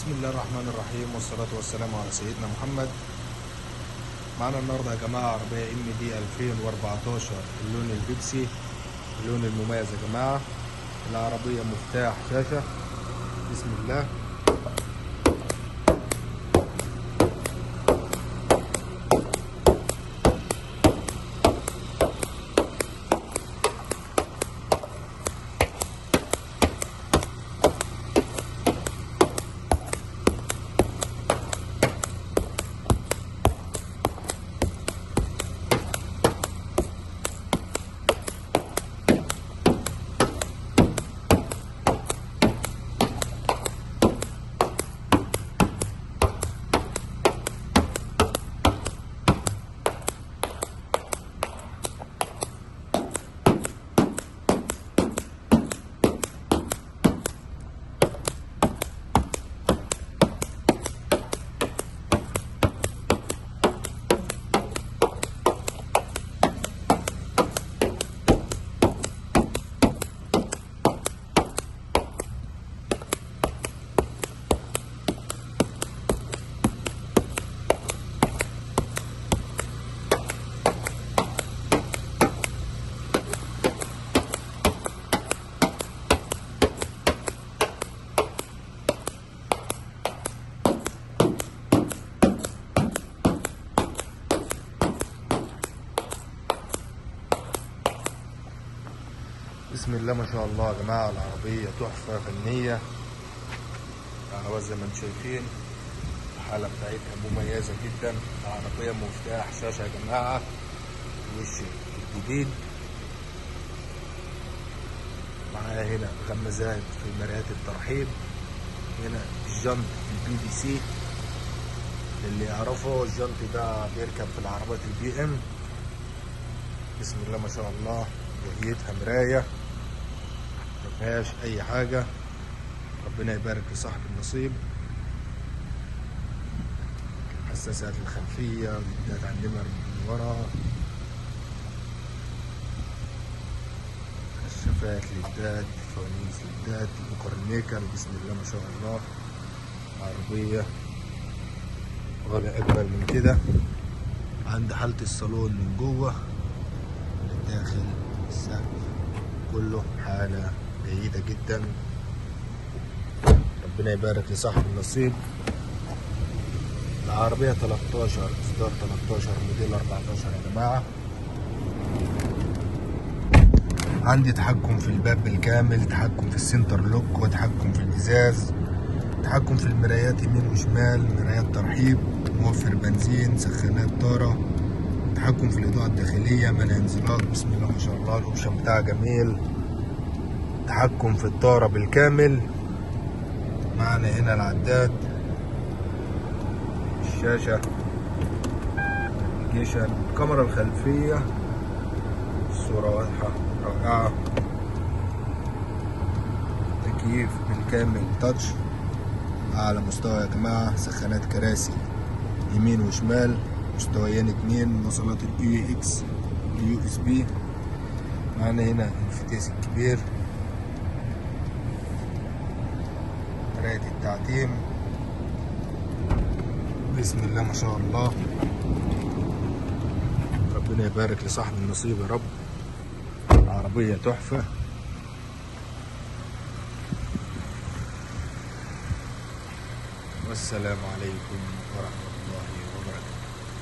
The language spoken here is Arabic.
بسم الله الرحمن الرحيم والصلاة والسلام على سيدنا محمد. معنا النهارده يا جماعة عربية MD 2014 اللون البيبسي، اللون المميز يا جماعة. العربية مفتاح شاشة. بسم الله. بسم الله ما شاء الله يا جماعة، العربية تحفة فنية. العربية زي ما انتم شايفين الحالة بتاعتها مميزة جدا. العربية مفتاح شاشة يا جماعة، وش الجديد. معايا هنا غمازات في مرايات الترحيب، هنا الجنط الBDC. اللي يعرفه الجنط ده بيركب في العربيات الBM. بسم الله ما شاء الله، جهيتها مراية مفيهاش اي حاجة. ربنا يبارك لصاحب النصيب. حساسات الخلفية، ليدات على النمر من ورا، كشافات ليدات، فوانيس ليدات، المكرنيكر. بسم الله ما شاء الله، عربية ولا اجمل من كده. عند حالة الصالون من جوه للداخل، السقف كله حالة جيدة جدا. ربنا يبارك لصاحب النصيب. العربية 13 اصدار 13 موديل 14 يا جماعة. عندي تحكم في الباب بالكامل، تحكم في السنتر لوك، وتحكم في الازاز، تحكم في المرايات يمين وشمال، مرايات ترحيب، موفر بنزين، سخانات طارة، تحكم في الإضاءة الداخلية، منع انزلاق. بسم الله ما شاء الله، الأوبشن بتاعها جميل. تحكم في الطارة بالكامل. معنا هنا العداد، الشاشة، النافيجيشن، الكاميرا الخلفية، الصورة واضحة رائعة. تكييف بالكامل تاتش أعلى مستوى يا جماعة. سخانات كراسي يمين وشمال، مستويين 2، وصلات AUX USB. معنا هنا الفتيس الكبير، مراية التعتيم. بسم الله ما شاء الله، ربنا يبارك لصاحب النصيب يا رب. العربية تحفة. والسلام عليكم ورحمة الله.